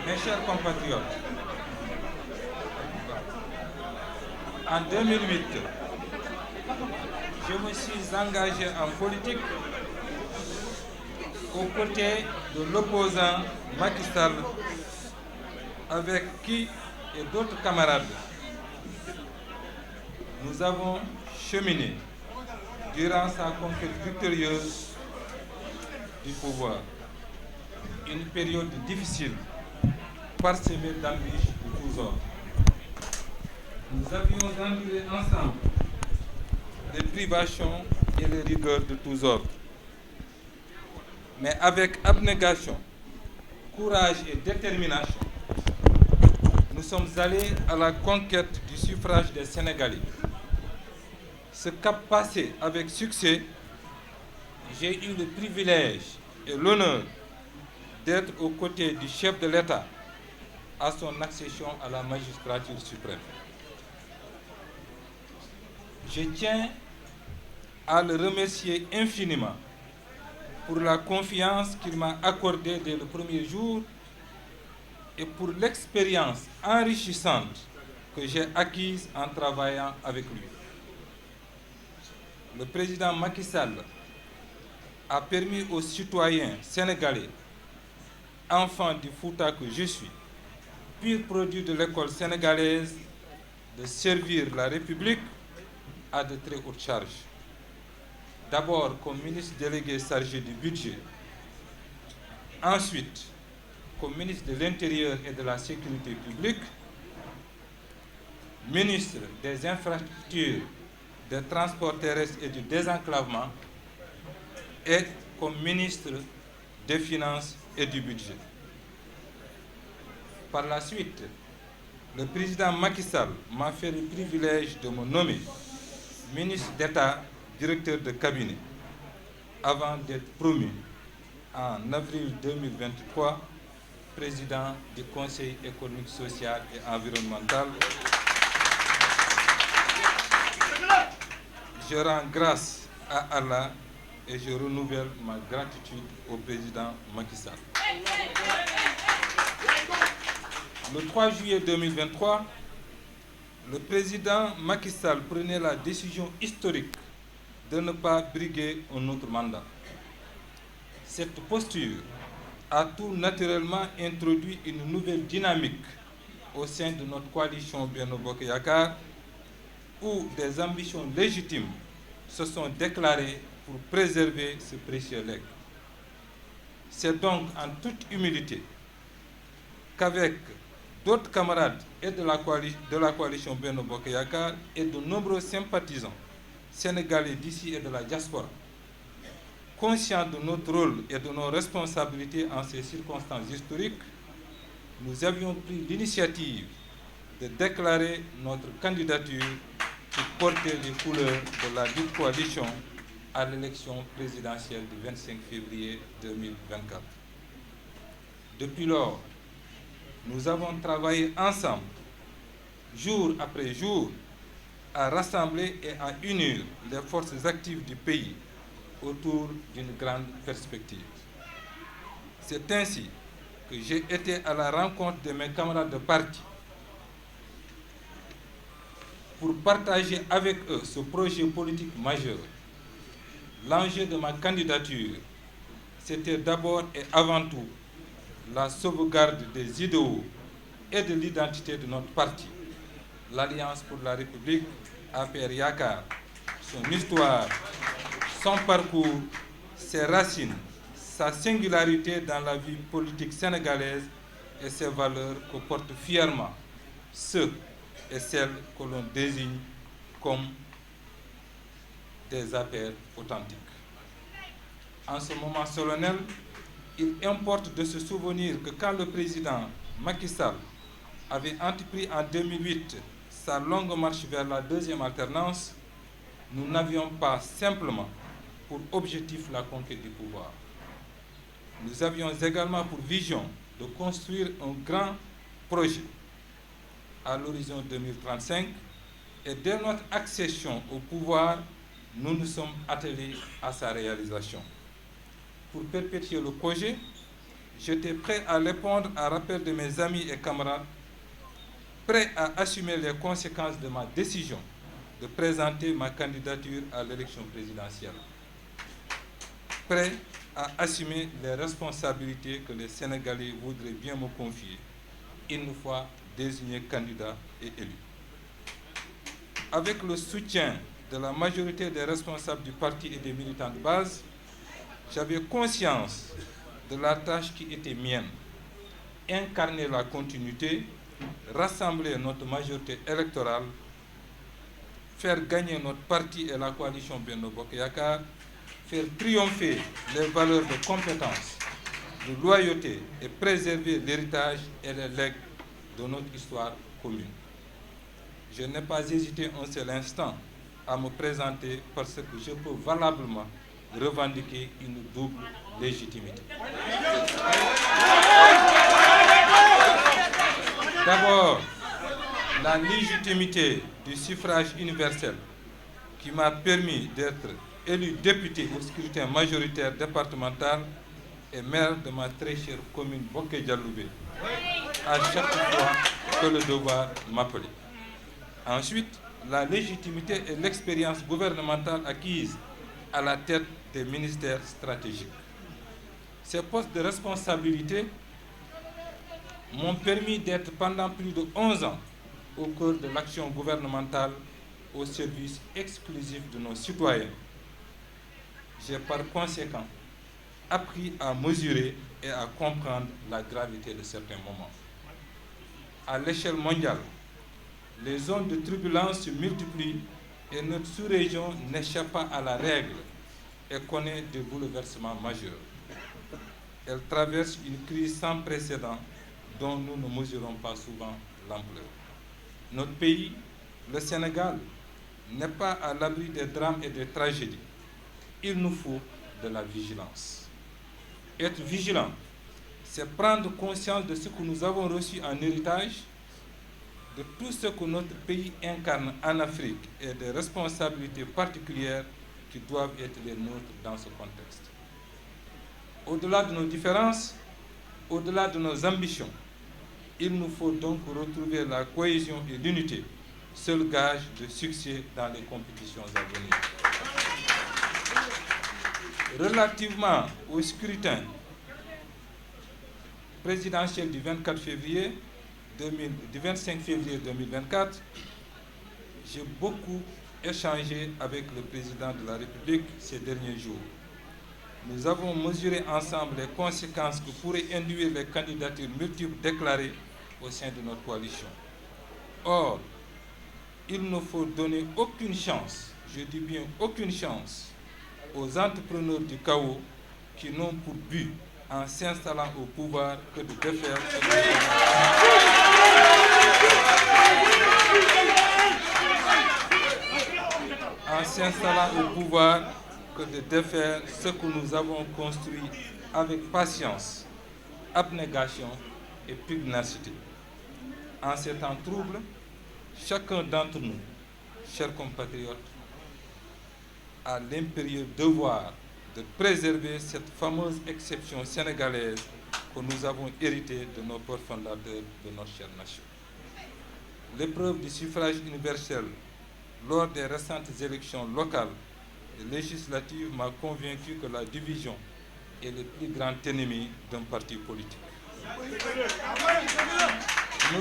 Mes chers compatriotes, en 2008, je me suis engagé en politique aux côtés de l'opposant Macky Sall, avec qui et d'autres camarades, nous avons cheminé durant sa conquête victorieuse du pouvoir. Une période difficile, parsemée d'embûches de tous ordres. Nous avions enduré ensemble les privations et les rigueurs de tous ordres. Mais avec abnégation, courage et détermination, nous sommes allés à la conquête du suffrage des Sénégalais. Ce cap passé avec succès, j'ai eu le privilège et l'honneur d'être aux côtés du chef de l'État à son accession à la magistrature suprême. Je tiens à le remercier infiniment pour la confiance qu'il m'a accordée dès le premier jour et pour l'expérience enrichissante que j'ai acquise en travaillant avec lui. Le président Macky Sall a permis aux citoyens sénégalais, enfants du Fouta que je suis, pur produit de l'école sénégalaise, de servir la République à de très hautes charges. D'abord comme ministre délégué chargé du budget, ensuite comme ministre de l'Intérieur et de la Sécurité publique, ministre des Infrastructures, des Transports terrestres et du Désenclavement, et comme ministre des Finances et du Budget. Par la suite, le président Macky Sall m'a fait le privilège de me nommer ministre d'État, directeur de cabinet, avant d'être promu en avril 2023 président du Conseil économique, social et environnemental. Je rends grâce à Allah et je renouvelle ma gratitude au président Macky Sall. Le 3 juillet 2023, le président Macky Sall prenait la décision historique de ne pas briguer un autre mandat. Cette posture a tout naturellement introduit une nouvelle dynamique au sein de notre coalition Benno Bokk Yakaar, où des ambitions légitimes se sont déclarées pour préserver ce précieux legs. C'est donc en toute humilité qu'avec d'autres camarades et de la coalition Benno Bokk Yakaar et de nombreux sympathisants sénégalais d'ici et de la diaspora, conscients de notre rôle et de nos responsabilités en ces circonstances historiques, nous avions pris l'initiative de déclarer notre candidature pour porter les couleurs de la dite coalition à l'élection présidentielle du 25 février 2024. Depuis lors, nous avons travaillé ensemble, jour après jour, à rassembler et à unir les forces actives du pays autour d'une grande perspective. C'est ainsi que j'ai été à la rencontre de mes camarades de parti pour partager avec eux ce projet politique majeur. L'enjeu de ma candidature, c'était d'abord et avant tout la sauvegarde des idéaux et de l'identité de notre parti, l'Alliance pour la République, APR Yakaar, son histoire, son parcours, ses racines, sa singularité dans la vie politique sénégalaise et ses valeurs que portent fièrement ceux et celles que l'on désigne comme des APR authentiques. En ce moment solennel, il importe de se souvenir que quand le président Macky Sall avait entrepris en 2008 sa longue marche vers la deuxième alternance, nous n'avions pas simplement pour objectif la conquête du pouvoir. Nous avions également pour vision de construire un grand projet à l'horizon 2035 et dès notre accession au pouvoir, nous nous sommes attelés à sa réalisation. Pour perpétuer le projet, J'étais prêt à répondre à l'appel de mes amis et camarades, prêt à assumer les conséquences de ma décision de présenter ma candidature à l'élection présidentielle, prêt à assumer les responsabilités que les Sénégalais voudraient bien me confier une fois désigné candidat et élu. Avec le soutien de la majorité des responsables du parti et des militants de base, j'avais conscience de la tâche qui était mienne: incarner la continuité, rassembler notre majorité électorale, faire gagner notre parti et la coalition Benno Bokk Yakaar, faire triompher les valeurs de compétence, de loyauté et préserver l'héritage et les legs de notre histoire commune. Je n'ai pas hésité un seul instant à me présenter parce que je peux valablement revendiquer une double légitimité. D'abord, la légitimité du suffrage universel qui m'a permis d'être élu député au scrutin majoritaire départemental et maire de ma très chère commune Boké Dialoubé, à chaque fois que le devoir m'appelait. Ensuite, la légitimité et l'expérience gouvernementale acquise à la tête des ministères stratégiques. Ces postes de responsabilité m'ont permis d'être pendant plus de 11 ans au cœur de l'action gouvernementale au service exclusif de nos citoyens. J'ai par conséquent appris à mesurer et à comprendre la gravité de certains moments. À l'échelle mondiale, les zones de turbulence se multiplient et notre sous-région n'échappe pas à la règle et connaît des bouleversements majeurs. Elle traverse une crise sans précédent dont nous ne mesurons pas souvent l'ampleur. Notre pays, le Sénégal, n'est pas à l'abri des drames et des tragédies. Il nous faut de la vigilance. Être vigilant, c'est prendre conscience de ce que nous avons reçu en héritage, de tout ce que notre pays incarne en Afrique et des responsabilités particulières qui doivent être les nôtres dans ce contexte. Au-delà de nos différences, au-delà de nos ambitions, il nous faut donc retrouver la cohésion et l'unité, seul gage de succès dans les compétitions à venir. Relativement au scrutin présidentiel du 25 février 2024, j'ai beaucoup échangé avec le président de la République ces derniers jours. Nous avons mesuré ensemble les conséquences que pourraient induire les candidatures multiples déclarées au sein de notre coalition. Or, il ne faut donner aucune chance, je dis bien aucune chance, aux entrepreneurs du chaos qui n'ont pour but, en s'installant au pouvoir, que de défaire ce que nous avons construit avec patience, abnégation et pugnacité. En ces temps troubles, chacun d'entre nous, chers compatriotes, a l'impérieux devoir de préserver cette fameuse exception sénégalaise que nous avons héritée de nos pères fondateurs de notre chère nation. L'épreuve du suffrage universel lors des récentes élections locales et législatives m'a convaincu que la division est le plus grand ennemi d'un parti politique. Nous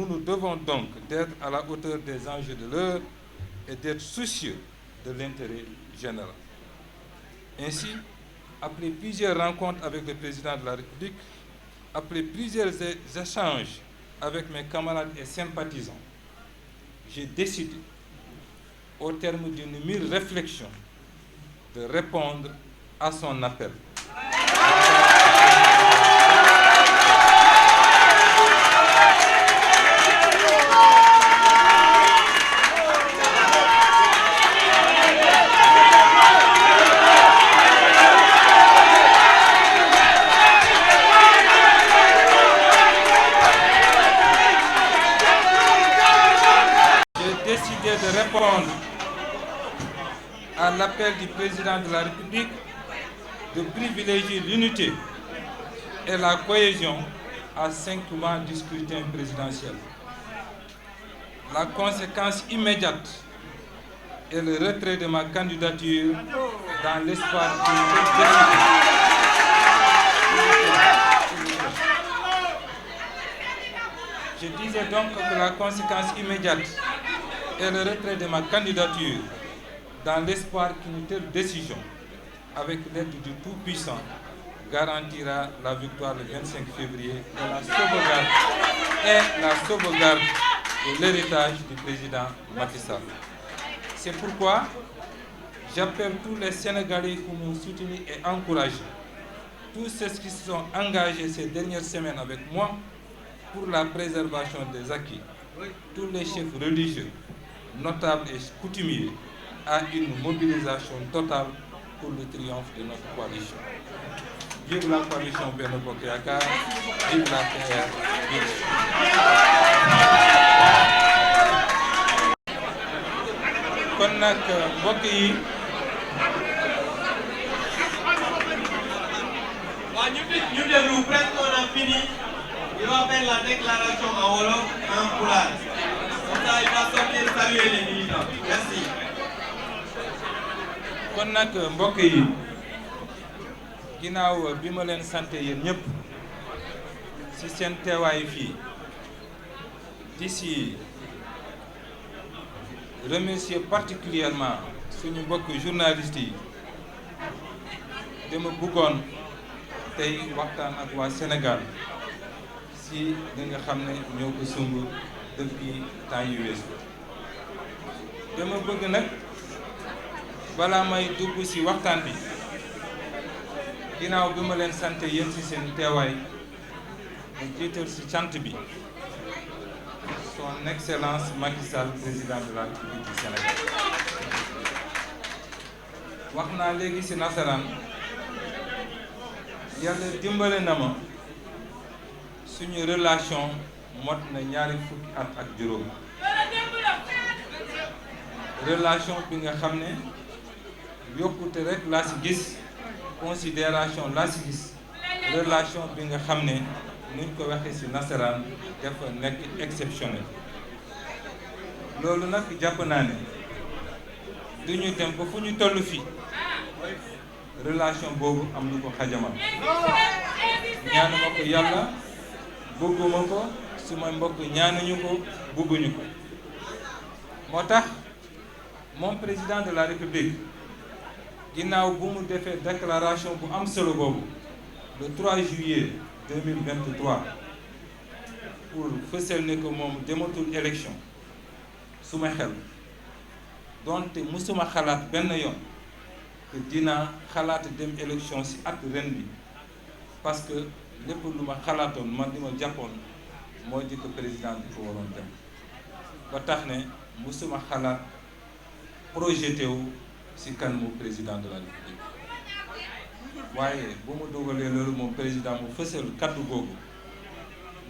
nous devons donc d'être à la hauteur des enjeux de l'heure et d'être soucieux de l'intérêt général. Ainsi, après plusieurs rencontres avec le président de la République, après plusieurs échanges avec mes camarades et sympathisants, j'ai décidé, au terme d'une mûre réflexion, de répondre à son appel. De répondre à l'appel du président de la République de privilégier l'unité et la cohésion à 5 mois du scrutin présidentiel. La conséquence immédiate est le retrait de ma candidature dans l'espoir Je disais donc que la conséquence immédiate est le retrait de ma candidature dans l'espoir qu'une telle décision, avec l'aide du Tout-Puissant, garantira la victoire le 25 février et la sauvegarde de l'héritage du président Macky Sall. C'est pourquoi j'appelle tous les Sénégalais pour me soutenir et encourager, tous ceux qui se sont engagés ces dernières semaines avec moi pour la préservation des acquis, tous les chefs religieux, notables et coutumiers, à une mobilisation totale pour le triomphe de notre coalition. Vive la coalition Benno Bokk Yaakaar, vive la PR, vive. Kon nag mbokk yi ñu déglu presque on a fini. Il va faire la déclaration en wolof et en pulaar. Comme ça il va sortir saluer les militants. Merci. Kon nag mbokk yi ginnaaw bi ma leen sant yéen ñëpp ci seen teewaay fii di ci remercier particulièrement suñu mbokk journalistes yi dama bëggoon tey waxtaan ak waa Sénégal ci li nga xam ne ñoo ko sumb depuis temps yu weesu. dama bëgg nag balaa may dugg ci waxtaan bi ginnaaw bi ma leen sant yéen ci seen teewaay mu jiital ci cant bi son excellence Macky Sall président de la République du Sénégal. wax naa léegi ci nasaraan yàlla dimbale na ma suñu relation mot na ñaari fukki at ak juróom. relation bi nga xam ne yokkute rek laa ci gis, considération laa ci gis, relation bi nga xam ne nuñ ko waxee ci nasaraan dafa nekk exceptionnel. loolu nag jàpp naa ne duñu dem ba fu ñu toll fii relation boobu am lu ko xajamal. ñaanuma ko yàlla, bëgguma ko, suma mbokk ñaanuñu ko, bëgguñu ko. moo tax moom président de la République ginnaaw bu mu defee déclaration bu am solo boobu le 3 juillet 2023 pour fësal ne ko moom dematul élection, suma xel donte musuma xalaat benn yoon que dina xalaat dem élection ci at ren bi, parce que lépp lu ma xalaatoon man li ma jàppoon mooy di ko président bi ko waroon dem. ba tax ne musuma xalaat projeté wu ci kanamu président de la République. waaye bu mu dogalee loolu moom président mu fësal kaddu googu,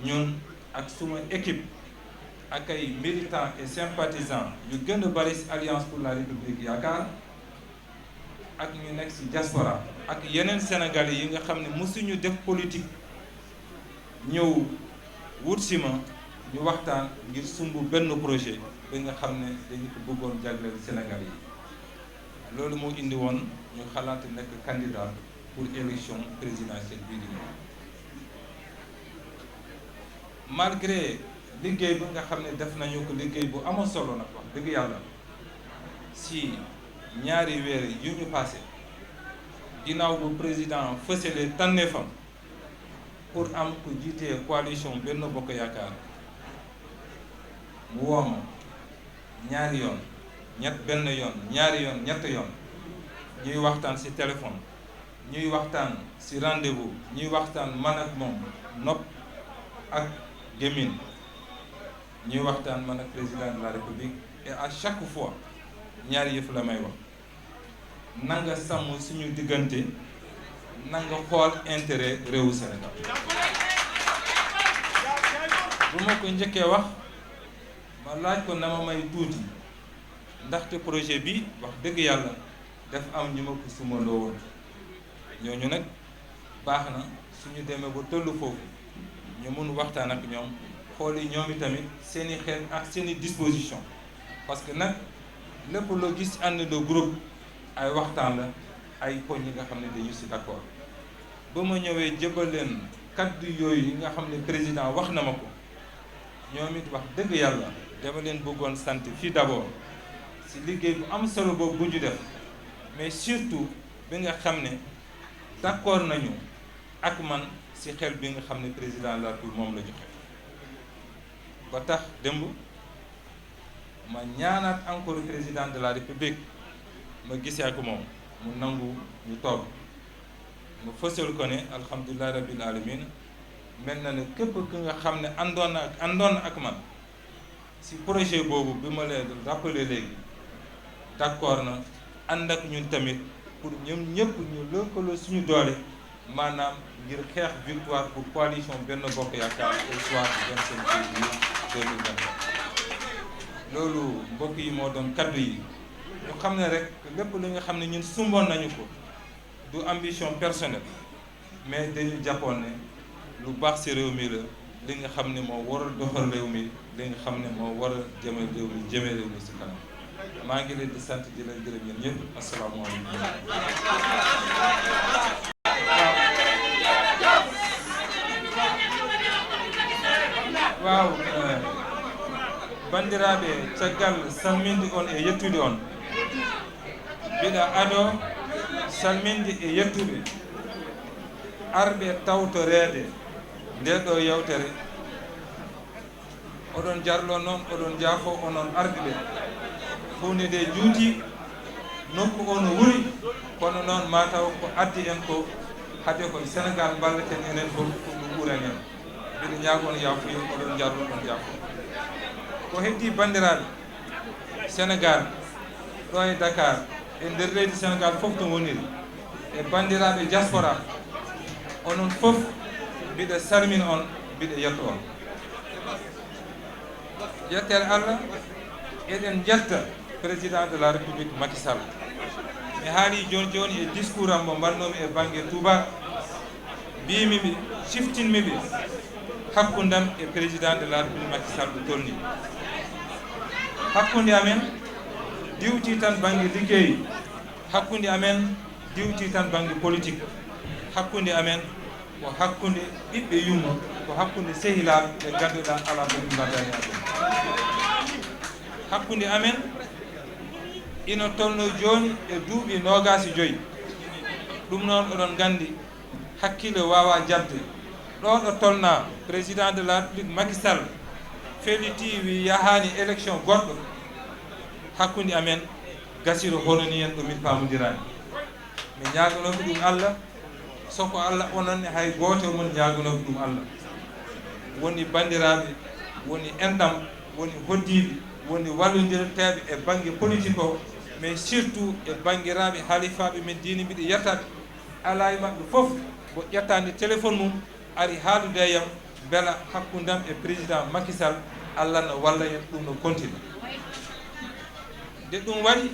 ñun ak suma équipe ak ay militants et sympathisants yu gën a bari ci Alliance pour la République Yaakaar ak ñu nekk ci diaspora ak yeneen Sénégalais yi nga xam ne mësuñu def politique ñëw wut ci ma ñu waxtaan ngir sumb benn projet bi nga xam ne dañu ko bëggoon jagleel Sénégal yi. loolu moo indi woon ñu xalaat nekk candidat pour élection présidentielle bii di ñëw. malgré liggéey bi nga xam ne def nañu ko liggéey bu amoon solo nag wax dëgg yàlla si ñaari weer yu ñu passé ginnaaw bu président fësalee tànneefam pour am ko jiitee coalition Benno Bokk Yaakaar mu woo ma ñaari yoon benn yoon ñaari yoon ñett yoon ñuy waxtaan ci téléphone, ñuy waxtaan ci rendez-vous, ñuy waxtaan man ak moom nopp ak gémmiñ, ñuy waxtaan man ak président de la République. et à chaque fois ñaari yëf la may wax: na nga sàmm suñu diggante, na nga xool intérêt réewu Sénégal. bu ma ko njëkkee wax ma laaj ko na ma may tuuti, ndaxte projet bi wax dëgg yàlla daf am ñu ma ko sumaloo woon ñooñu nag baax na suñu demee ba tollu foofu ñu mun waxtaan ak ñoom xool yi ñoom itamit seeni xel ak seeni disposition parce que nag lépp loo gis ànd de groupe ay waxtaan la ay poñ yi nga xam ne dañu si d'accord ba ma ñëwee jëbal leen kaddu yooyu yi nga xam ne président wax na ma ko ñoom it wax dëgg yàlla dama leen bëggoon sant fii d'abord si liggéey bu am solo boobu bu ñu def mais surtout bi nga xam ne d'accord nañu ak man si xel bi nga xam ne président la République moom la joxe ba tax démb ma ñaanaat encore président de la République ma gisee ak moom mu nangu ñu toog ma fësal ko ne alhamdulilah rabbil alamin mel na ne képp ki nga xam ne àndoon ak man si projet boobu bi ma leen rappelé léegi d'accord na ànd ak ñun tamit pour ñoom ñëpp ñu lëkkaloo suñu doole maanaam ngir xeex victoire pour coalition Benno Bokk Yaakaar au soir du 25 février 2024 loolu mbokk yi moo doon kaddu yi ñu xam ne rek lépp li nga xam ne ñun sumboon nañu ko du ambition personnelle mais dañu jàppoon ne lu baax ci réew mi la li nga xam ne moo war a doxal réew mi li nga xam ne moo war a jëme réew mi ci kanam maa ngi leen di sant di leen gërëm yéen ñëpp asalaamaaleykum. waaw bandiraɓe caggal salminde on e yettude on mbiɗa ado salminde e yettude arɓe tawtorede nde ɗo yewtere oɗon jarlo noon oɗon jaafo onon arɓe ɓe hunde nde juuti nokku o no wuri kono noon mataw ko addi en ko hade koye Sénégal balleten enen fof ko ɗum ɓuuren en mbiɗa ñaagon yaafuya oɗon jarlo ɗon yaafo ko heddi bandiraɓe Sénégal ɗo e Dakar e nder leydi Sénégal fof to woniri e bandiraɓe diaspora onon fof mbiɗa salmina on mbiɗa yetto on yettere Allah eɗen jetta président de la république Macky Sall mi haali joni joni e discours am mo mbannomi e banggue Touba mbimiɓe ciftinmiɓe hakkundam e président de la république Macky Sall ɗo tolni hakkude amen diwti tan banggue liggey hakkude amen diwti tan banggue politique hakkude amen ko hakkude ɓiɓɓe yumma ko hakkude sehilaɓe ɓe ganduɗa ala ko ɗum mbaddani aduna hakkude amen ino tolno joni e duuɓi 25 ɗum noon oɗon gandi hakkille wawa jabde ɗo ɗo tolna président de la république Macky Sall feliti wi yahani élection goɗɗo hakkude amen gasiro hono ni en ɗo min pamodirani mi ñagonoɓe ɗum Allah soko Allah ononne hay goto mon ñagonoɓe ɗum Allah woni bandiraɓe woni enɗam woni hoddiɓe woni wallodirteɓe e banggue politique o mais surtout e banguiraɓe haalifaɓe men diine mbiɗa yettaɓe ala e mabɓe foof mo ƴettande téléphone mum ari haalude e yam beela hakkudam e président Macky Sall Allah no walla en ɗum no continue nde ɗum waɗi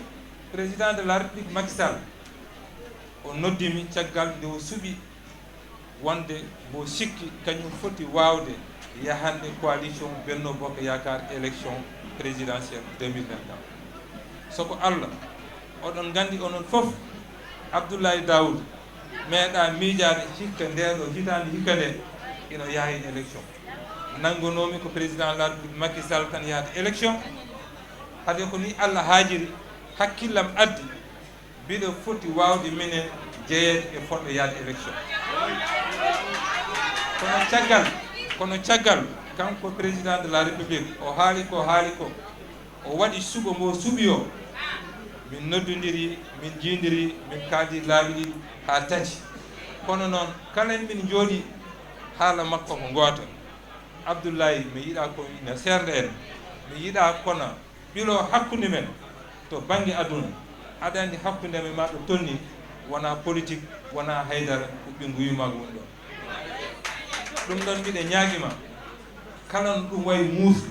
président de la république Macky Sall o noddimi caggal nde o suuɓi wonde mo sikki kañum foti wawde yahande coalition Benno Bokk Yaakaar élection présidentielle 2024 soko Allah oɗon gandi onon fof Abdoulaye Daoud meeɗa miijade hikka ndeɗo hitande hikka nde ino yaaha e élection nanngonomi ko président de la république Macky Sall tan yahata élection hade ko ni Allah haajiri hakkillam addi mbiɗo foti wawde minen jeeyede e fodɓe yaade élection kono caggal kanko président de la république o haali ko o waɗi suɓo mo suuɓi o min noddodiri min jiidiri min kaldi laabi ɗiɗi ha tati kono noon kala min jooɗi haala makko ko goto Abdoulaye mi yiiɗa ko ina serde en mi yiiɗa kono ɓilo hakkude men to banggue aduna aɗa andi hakkude men ma ɗo tolni wona politique wona haydara ko ɓe nguyumago woni ɗo ɗum ɗon mbiɗe ñaaguima kala no ɗum wayi muusde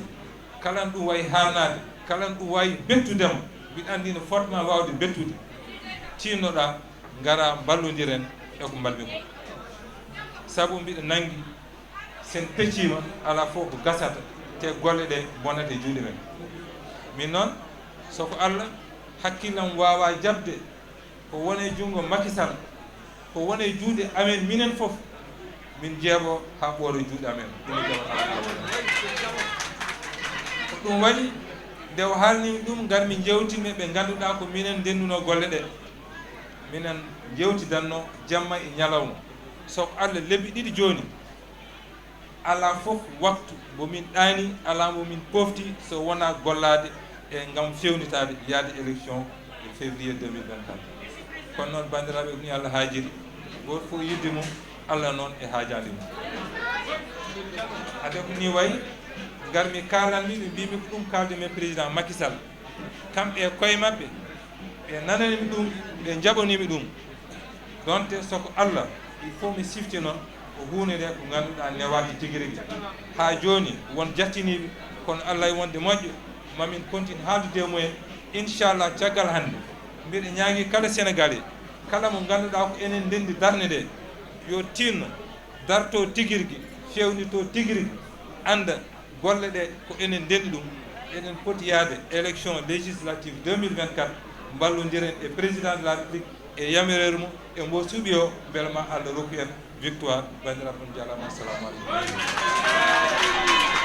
kala no ɗum wayi haalnade kala no ɗum wayi bettudema mbiɗa andi no fotma wawde bettude tinnoɗa gara ballodiren eko mbalmi ko sabu mbiɗo nangi sen peccima ala fof ko gasata te golle ɗe bonnata e juuɗe men min noon soko Allah hakkillam wawa jabde ko wone junngo Macky Sall ko wone juuɗe amen minen fof min jeeɓo ha ɓooro juuɗe amen ina jeeɓo ko ɗum waɗi nde o haalnimi ɗum garmi jewtinɓe ɓe ngannduɗaa ko minen ndenduno golle ɗe minen jewtidanno jamma e ñalawma soko Allah lebbi ɗiɗi jooni ala fof waktu mbo min ɗaani ala mbo min pofti so wona gollade e ngam fewnitade yaade élection e février 2024 kono noon bandiraɓe ko ni Allah haajiri goto fof yidde mum Allah noon e haajade mum ade ko ni wayi garmi kalanɗiɓe mbimi ko ɗum kalde men président Macky Sall kamɓe e koye maɓɓe ɓe nananimi ɗum ɓe jaɓonimi ɗum donte soko Allah il faut mi sifti noon ko hunde nde ko ngannduɗaa newaki tigi rigui ha joni won jattiniɓe kono Allah e wonde moƴƴo mamin continue haaldude mumen inchallah caggal hannde mbiɗa ñaagui kala sénégalais kala mo ngannduɗaa ko enen ndendi darde nde yo tinno darto tiguirgui fewnito tiguirigui anda golle ɗe ko enen ndendi ɗum eɗen poti yaade élection législative 2024 mballodiren e président de la république e yamirere mum e mbo suuɓi o beele ma Allah rokku en victoire bandiraɓe on jarama assalamu aleykum